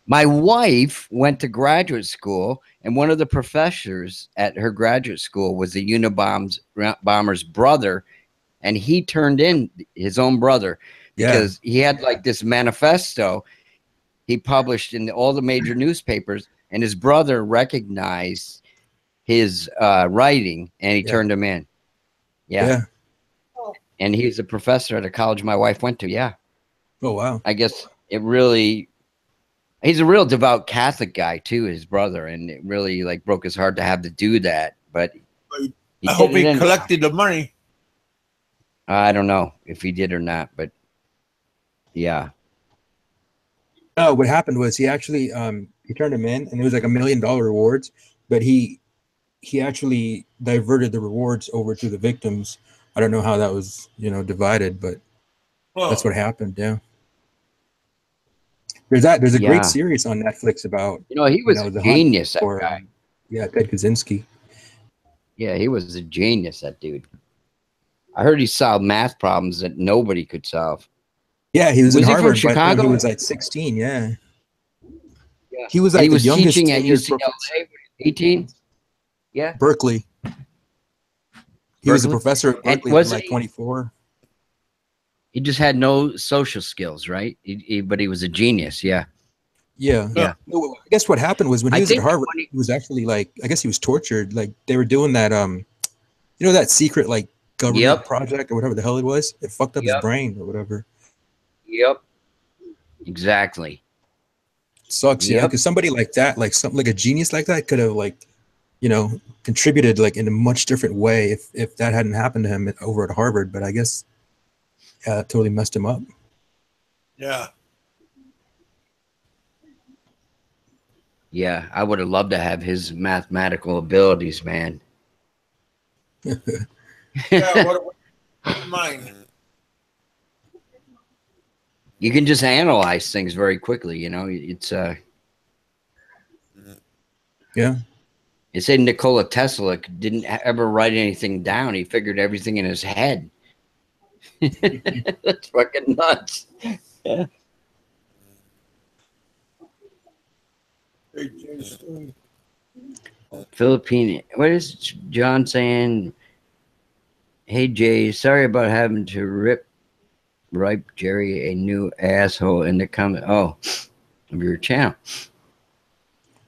My wife went to graduate school, and one of the professors at her graduate school was the Unabomber's brother, and he turned in his own brother because he had like this manifesto he published in all the major newspapers, and his brother recognized his writing, and he turned him in. Yeah. And he's a professor at a college my wife went to. Yeah. Oh, wow. I guess it really, he's a real devout Catholic guy too, his brother. And it really like broke his heart to have to do that. But I hope he collected the money. I don't know if he did or not, but yeah. No, what happened was he actually, he turned him in and it was like $1 million rewards, but he actually diverted the rewards over to the victims. I don't know how that was, divided, but that's what happened. Yeah. There's a great series on Netflix about, he was a genius, that guy. Ted Kaczynski. Yeah, he was a genius, that dude. I heard he solved math problems that nobody could solve. Yeah, he was in Harvard from Chicago? He was like 16, yeah. Yeah. He was like the youngest teaching at tenured UCLA, 18? Yeah. Berkeley. He was a professor at Berkeley at like 24. He just had no social skills, right? But he was a genius. Yeah. Yeah. Yeah. No, I guess what happened was when he was at Harvard, he was actually like, I guess he was tortured. Like they were doing that, that secret like government project or whatever the hell it was. It fucked up his brain or whatever. Yep. Exactly. Sucks, because somebody like that, like something like a genius like that could have like, contributed like in a much different way if that hadn't happened to him over at Harvard. But I guess it totally messed him up. Yeah. Yeah, I would have loved to have his mathematical abilities, man. Yeah, what mine? You can just analyze things very quickly, it's yeah. It said Nikola Tesla didn't ever write anything down. He figured everything in his head. That's fucking nuts. Yeah. Philippine. What is John saying? Hey Jay, sorry about having to rip Jerry a new asshole in the comment. Oh, of your channel.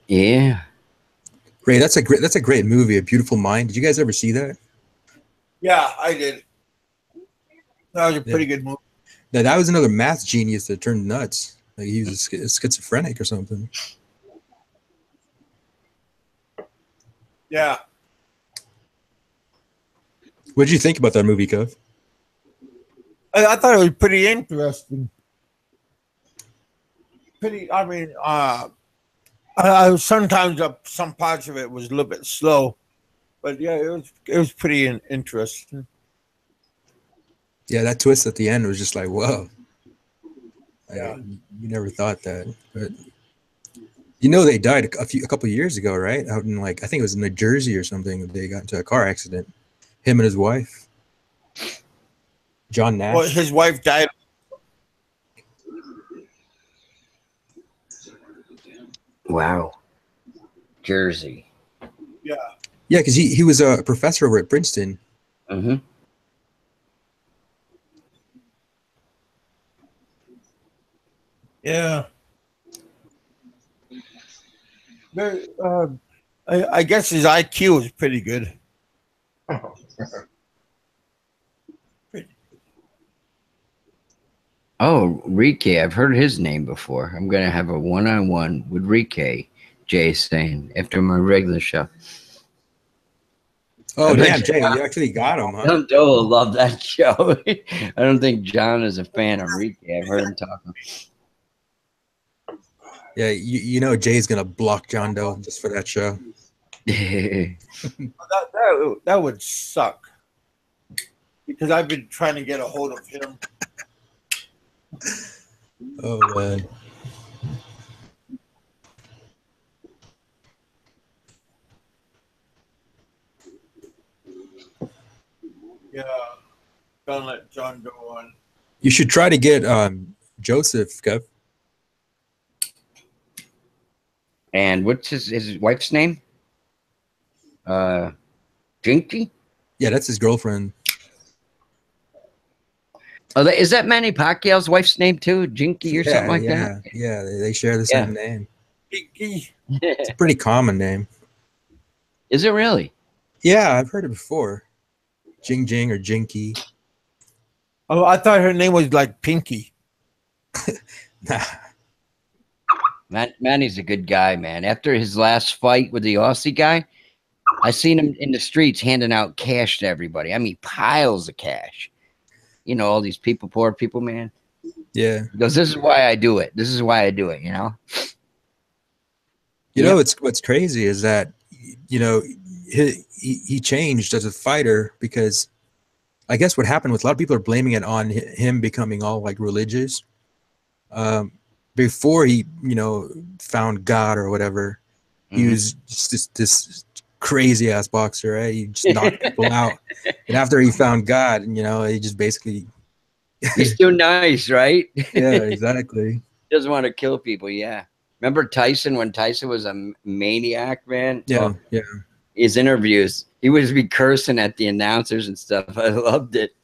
Yeah. Ray, that's a great movie, A Beautiful Mind. Did you guys ever see that? Yeah, I did. That was a pretty good movie. That was another math genius that turned nuts. Like he was a schizophrenic or something. Yeah. What did you think about that movie, Kev? I thought it was pretty interesting. Sometimes some parts of it was a little bit slow, but yeah, it was pretty interesting. Yeah, that twist at the end was just like, whoa. Yeah. You never thought that, but they died a couple of years ago, right? Out in I think it was in New Jersey or something. They got into a car accident. Him and his wife, John Nash. Well, his wife died. Wow. Jersey. Yeah. Yeah, because he was a professor over at Princeton. Mm-hmm. Yeah. I guess his IQ is pretty good. Oh, Rike. I've heard his name before. I'm going to have a one-on-one with Rike. Jay's saying after my regular show. Oh, I bet damn, Jay, you actually got him, huh? Joe will love that show. I don't think John is a fan of Ricky. I've heard him talking. Yeah, you know Jay's gonna block John Doe just for that show. That would suck. Because I've been trying to get a hold of him. Oh man. Yeah. Don't let John go on. You should try to get Joseph, Kev. And what's his wife's name? Jinky? Yeah, that's his girlfriend. Oh, is that Manny Pacquiao's wife's name too? Jinky or something like that? Yeah, they share the same name. Pinky. It's a pretty common name. Is it really? Yeah, I've heard it before. Jing Jing or Jinky. Oh, I thought her name was like Pinky. Nah. Manny's a good guy, man. After his last fight with the Aussie guy, I seen him in the streets handing out cash to everybody. I mean, piles of cash. You know, all these people, poor people, man. Yeah. He goes, this is why I do it. This is why I do it, you know? You know, what's crazy is that, you know, he changed as a fighter because I guess what happened with a lot of people are blaming it on him becoming all like religious. Before he, you know, found God or whatever, he was just this crazy ass boxer, right? He just knocked people out. And after he found God, you know, he just basically he's too nice, right? Yeah, exactly. Doesn't want to kill people, yeah. Remember Tyson when Tyson was a maniac, man? Yeah, yeah. His interviews, he would be cursing at the announcers and stuff. I loved it.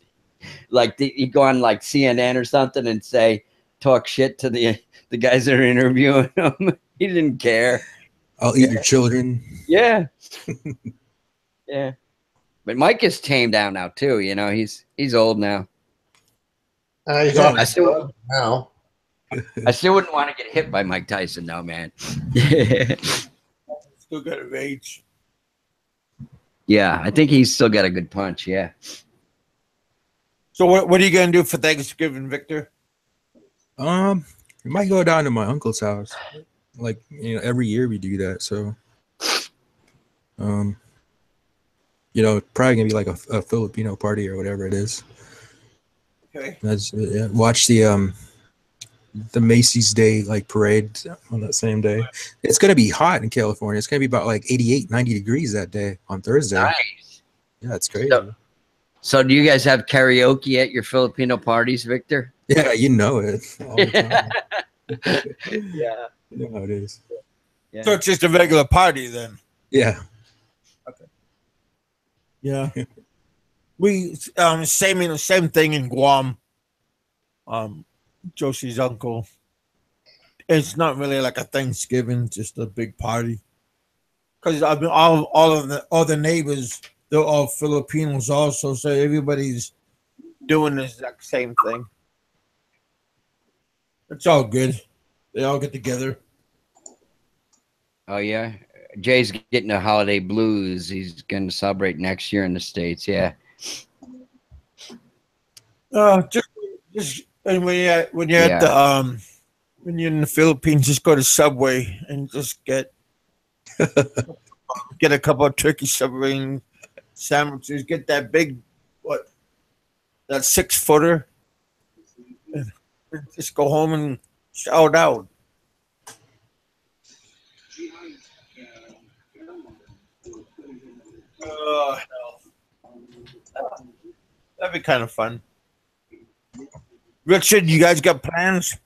Like he'd go on like CNN or something and say, talk shit to the guys that are interviewing him. He didn't care. I'll eat your children. Yeah. Yeah. But Mike is tamed down now too, you know. He's old now. He's Yeah, on I still now. wouldn't want to get hit by Mike Tyson though, man. Still got a rage. Yeah, I think he's still got a good punch, yeah. So what are you gonna do for Thanksgiving, Victor? We might go down to my uncle's house. Like, you know, every year we do that. So, you know, probably gonna be like a Filipino party or whatever it is. Okay. That's yeah. Watch the Macy's Day like parade on that same day. It's gonna be hot in California. It's gonna be about like 88, 90 degrees that day on Thursday. Nice. Yeah, it's crazy. So do you guys have karaoke at your Filipino parties, Victor? Yeah, you know it all the time. Yeah. You know how it is. Yeah. So it's just a regular party then. Yeah. Yeah. We same thing in Guam. Josie's uncle. It's not really like a Thanksgiving, just a big party. Because I mean, all of the neighbors, they're all Filipinos also, so everybody's doing the exact same thing. It's all good. They all get together. Oh yeah. Jay's getting the holiday blues. He's going to celebrate next year in the States. Yeah. Just and when you're at the when you're in the Philippines, just go to Subway and just get a couple of turkey submarine sandwiches. Get that big that 6-footer, and just go home and shout out. That'd be kind of fun. Richard, you guys got plans?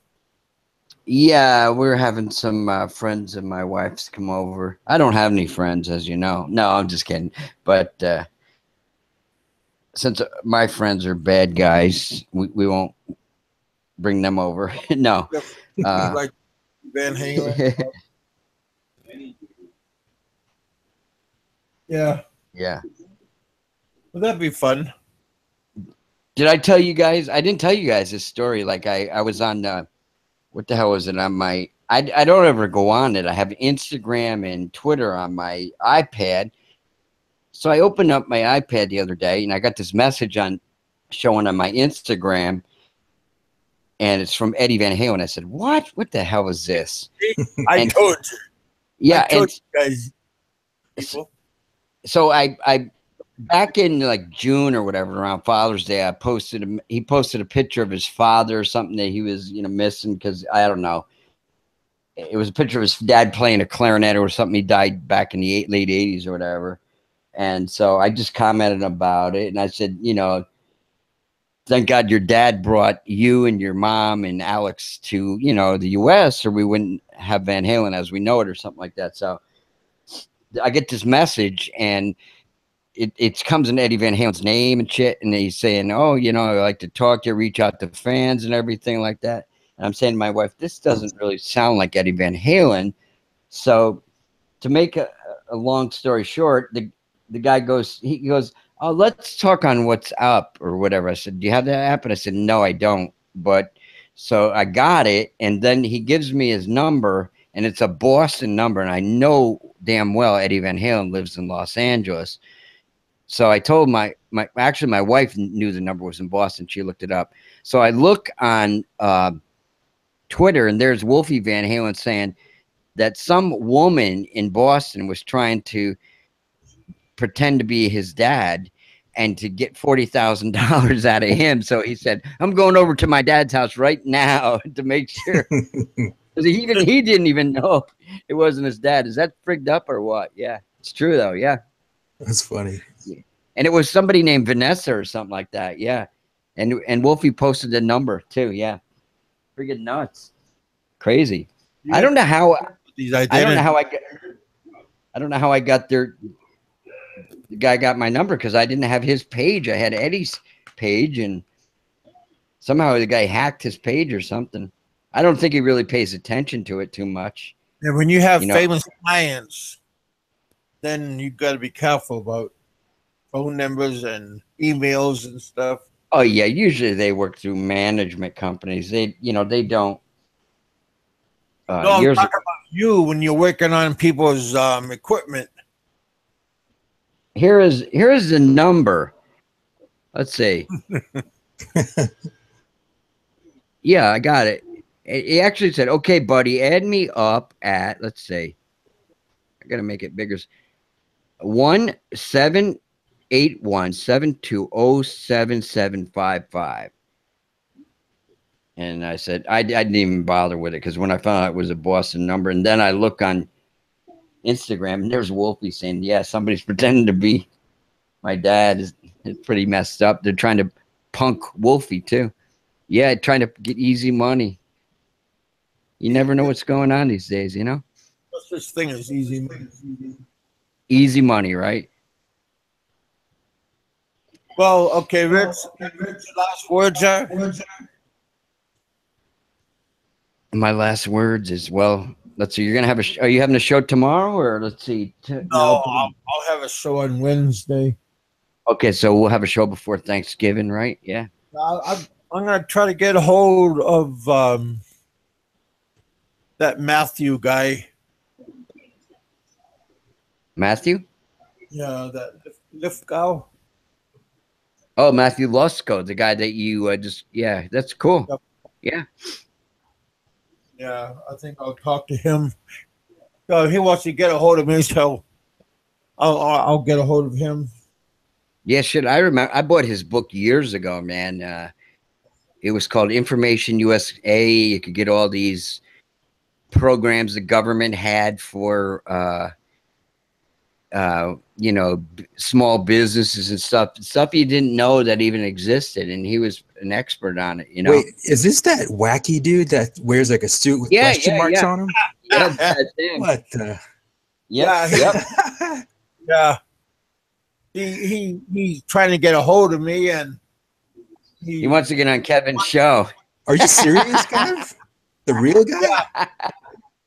Yeah, we're having some friends of my wife's come over. I don't have any friends, as you know. No, I'm just kidding. But since my friends are bad guys, we won't bring them over. No. Like Van Halen. Yeah. Yeah. Well, that'd be fun. Did I didn't tell you guys this story. Like I was on what the hell was it on my I don't ever go on it. I have Instagram and Twitter on my iPad. So I opened up my iPad the other day and I got this message showing on my Instagram, and it's from Eddie Van Halen. I said, "What? What the hell is this?" I told you. Yeah, I told you guys. People. So I back in like June or whatever, around Father's Day, he posted a picture of his father or something that he was, missing, because I don't know. It was a picture of his dad playing a clarinet or something. He died back in the late 80s or whatever. And so I just commented about it, and I said, thank God your dad brought you and your mom and Alex to, the US, or we wouldn't have Van Halen as we know it, or something like that. So I get this message, and it comes in Eddie Van Halen's name and shit, and he's saying, "Oh, I like to talk to you, reach out to fans and everything like that." And I'm saying to my wife, "This doesn't really sound like Eddie Van Halen." So to make a long story short, the guy goes, "Oh, let's talk on what's up," or whatever. I said, "Do you have that app?" And I said, "No, I don't." But so I got it, and then he gives me his number, and it's a Boston number, and I know damn well Eddie Van Halen lives in Los Angeles. So I told my wife knew the number was in Boston. She looked it up. So I look on Twitter, and there's Wolfie Van Halen saying that some woman in Boston was trying to pretend to be his dad and to get $40,000 out of him. So he said, "I'm going over to my dad's house right now to make sure." He didn't even know it wasn't his dad. Is that frigged up or what? Yeah, it's true though. Yeah. That's funny. Yeah. And it was somebody named Vanessa or something like that. Yeah. And Wolfie posted the number too. Yeah. Friggin' nuts. Crazy. I don't know how I don't know how I got there. The guy got my number because I didn't have his page. I had Eddie's page, and somehow the guy hacked his page or something. I don't think he really pays attention to it too much. And when you have famous clients, then you got to be careful about phone numbers and emails and stuff. Oh yeah, usually they work through management companies. They don't. No, I'm talking about you when you're working on people's equipment. Here is the number. Let's see. Yeah, I got it. He actually said, "Okay, buddy, add me up at," let's see. I gotta make it bigger. 1-781-720-7755. And I said, I didn't even bother with it, because when I found out it was a Boston number, and then I look on Instagram, and there's Wolfie saying, "Yeah, somebody's pretending to be my dad." It's pretty messed up. They're trying to punk Wolfie too. Yeah, trying to get easy money. You never know what's going on these days, No such thing as easy money. Easy money, right? Well, okay, Rich, last words are? My last words is, well, let's see. You're gonna have are you having a show tomorrow, or let's see? No, I'll have a show on Wednesday. Okay, so we'll have a show before Thanksgiving, right? Yeah. I'm gonna try to get a hold of that Matthew guy. Matthew? Yeah, that Lithgow. Oh, Matthew Lusko, the guy that you yeah, that's cool. Yep. Yeah. Yeah, I think I'll talk to him. He wants to get a hold of me, so I'll get a hold of him. Yeah, shit. I remember I bought his book years ago, man. It was called Information USA. You could get all these programs the government had for small businesses and stuff you didn't know that even existed, and he was an expert on it. Wait, is this that wacky dude that wears like a suit with question marks on him? Yeah, that's him. What the? Yep. Yeah. He's trying to get a hold of me, and he wants to get on Kevin's show. Are you serious, Kev? The real guy?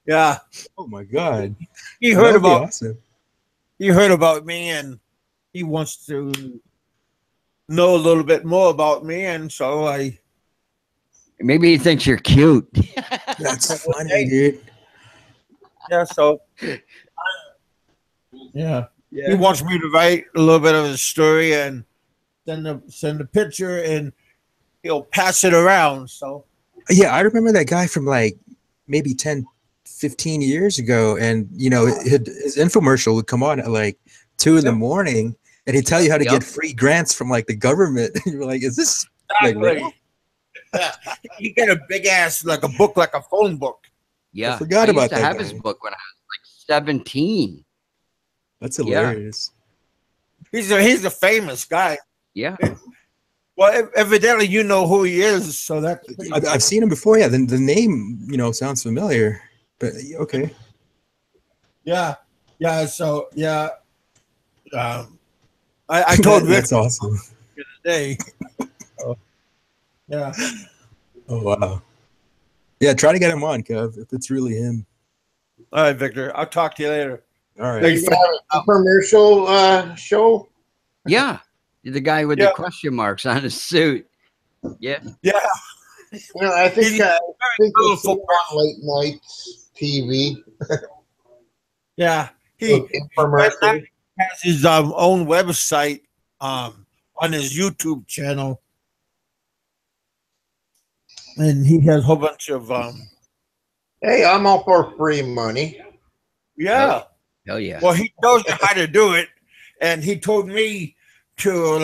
Yeah. Oh my God. He heard about awesome. He heard about me, and he wants to know a little bit more about me, and so maybe he thinks you're cute. That's funny, dude. Yeah, so yeah. He Yeah. wants me to write a little bit of a story and send a picture, and he'll pass it around. So Yeah, I remember that guy from like maybe 10, 15 years ago. And, you know, his infomercial would come on at like 2 in the morning and he'd tell you how to get free grants from like the government. And you're like, is this like real? You get a big ass, like a book, like a phone book. Yeah. I forgot about used to that have guy. his book when I was like 17. That's hilarious. He's a famous guy. Yeah. Well, evidently you know who he is, so that's I've seen him before. Yeah, the name, you know, sounds familiar. But okay. yeah. So yeah, I told Rick That's awesome. today. Yeah. Oh wow. Yeah, try to get him on, Kev, if it's really him. All right, Victor. I'll talk to you later. All right. Is that a commercial show? Yeah. The guy with the question marks on his suit. Yeah. Yeah. You know, I think He's it's on late nights TV. Yeah. He Infomercial. has his own website on his YouTube channel, and he has a whole bunch of Hey, I'm all for free money. yeah. Hell yeah. Well, he knows how to do it, and he told me to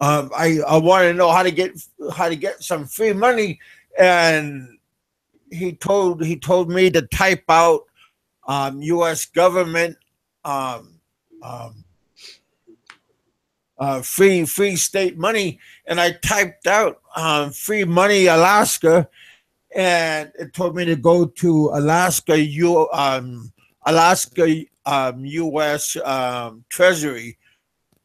I want to know how to get some free money, and he told me to type out U.S. government free state money, and I typed out free money Alaska, and it told me to go to Alaska U.S. Treasury,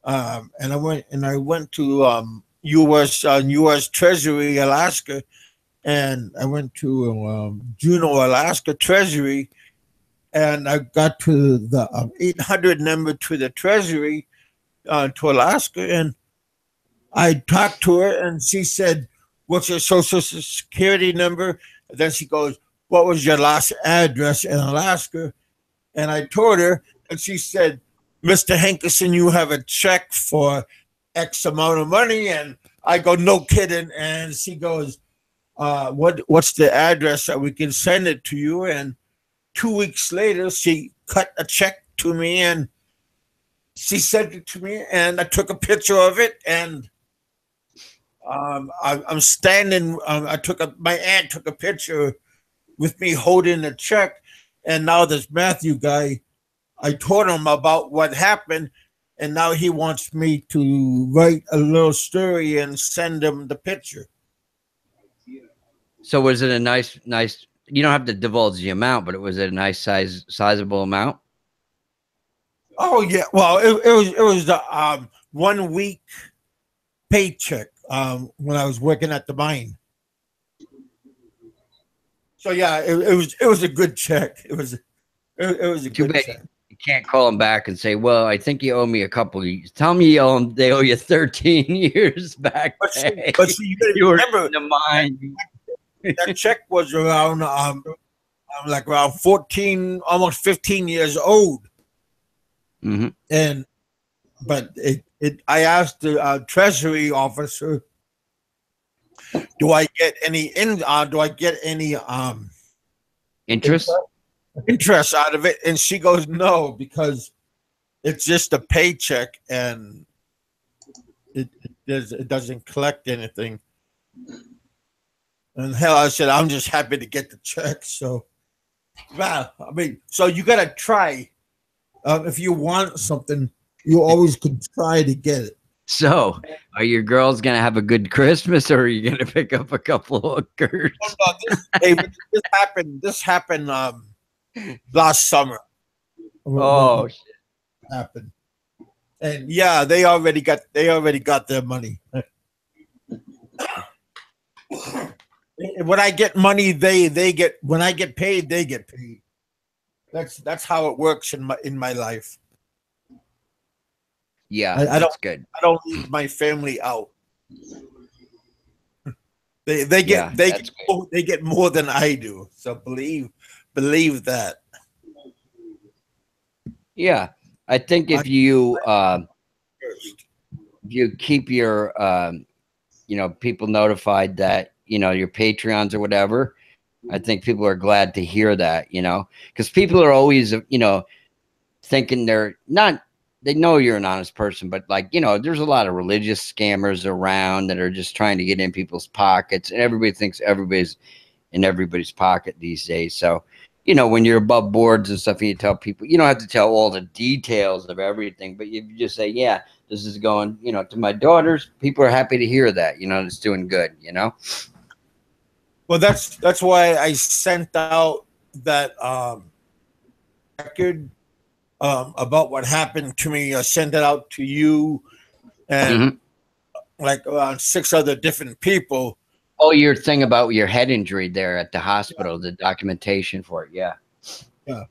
and I went to U.S. Treasury Alaska, and I went to Juneau, Alaska Treasury, and I got to the 800 number to the Treasury to Alaska, and I talked to her, and she said, "What's your social security number?" And then she goes, "What was your last address in Alaska?" And I told her, and she said, "Mr. Hankerson, you have a check for X amount of money." And I go, "No kidding." And she goes, what's the address that we can send it to you?" And 2 weeks later, she cut a check to me, and she sent it to me, and I took a picture of it, and I'm standing. My aunt took a picture with me holding the check, and now this Matthew guy, I told him about what happened, and now he wants me to write a little story and send him the picture. So was it a nice? You don't have to divulge the amount, but it was a nice sizable amount. Oh yeah, well it was the 1 week paycheck when I was working at the mine. So yeah, it was a good check. It was a Too good bad check. you can't call them back and say, "Well, I think you owe me a couple." Tell me they owe you 13 years back. But see, you were remember in the mine. that check was around like around 14, almost 15 years old. Mm-hmm. And but I asked the treasury officer, do I get any Interest? interest out of it? And she goes, no, because it's just a paycheck, and it doesn't collect anything. And hell, I said, I'm just happy to get the check. So, well, I mean, so you got to try. If you want something, you always could try to get it. So, are your girls gonna have a good Christmas, or are you gonna pick up a couple of hookers? This happened last summer. Oh, shit. Happened, and yeah, they already got their money. When I get money, they get. When I get paid, they get paid. That's how it works in my life. Yeah, that's good. I don't leave my family out. They get more than I do. So believe believe that. Yeah, I think if you keep your people notified that your Patreons or whatever, I think people are glad to hear that, because people are always thinking they know you're an honest person, but there's a lot of religious scammers around that are just trying to get in people's pockets, and everybody thinks everybody's in everybody's pocket these days. So when you're above boards and stuff, and you tell people, you don't have to tell all the details of everything, but you just say, yeah, this is going to my daughters. People are happy to hear that it's doing good. Well, that's why I sent out that record about what happened to me. I sent it out to you and like around 6 other different people. Oh, your thing about your head injury there at the hospital, the documentation for it. Yeah. Yeah.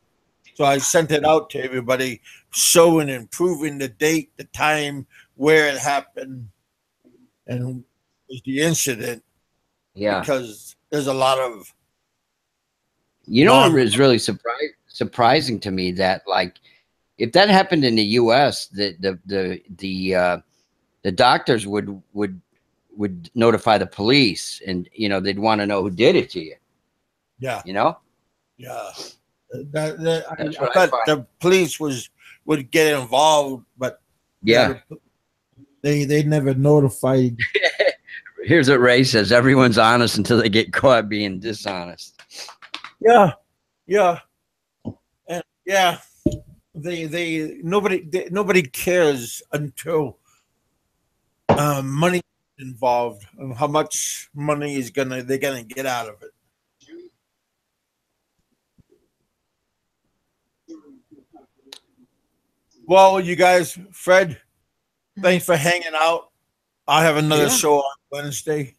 So I sent it out to everybody, showing and proving the date, the time, where it happened, and the incident. Yeah. Because there's a lot of what is really surprising to me, that if that happened in the U.S., the doctors would notify the police, and they'd want to know who did it to you. Yeah. Yeah. I thought the police would get involved, but yeah, they never notified. Here's what Ray says: everyone's honest until they get caught being dishonest. Yeah, and nobody cares until money involved, and how much money they're gonna get out of it. Well, you guys, Fred, thanks for hanging out. I have another show on Wednesday.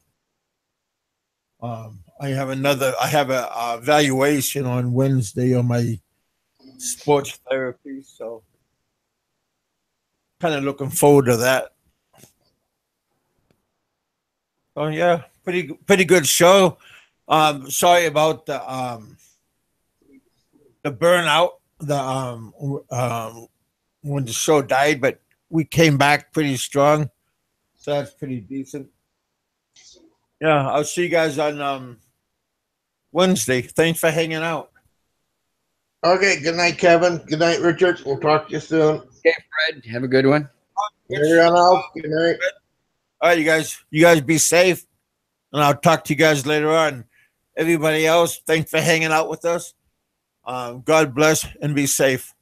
I have a evaluation on Wednesday on my sports therapy, so kind of looking forward to that. Oh yeah, pretty good show. Sorry about the burnout, when the show died, but we came back pretty strong, so that's pretty decent. Yeah, I'll see you guys on Wednesday. Thanks for hanging out. Okay, good night, Kevin. Good night, Richard. We'll talk to you soon. Okay, Fred, have a good one. Everyone else, good night. All right, you guys be safe, and I'll talk to you guys later on. Everybody else, thanks for hanging out with us. God bless and be safe.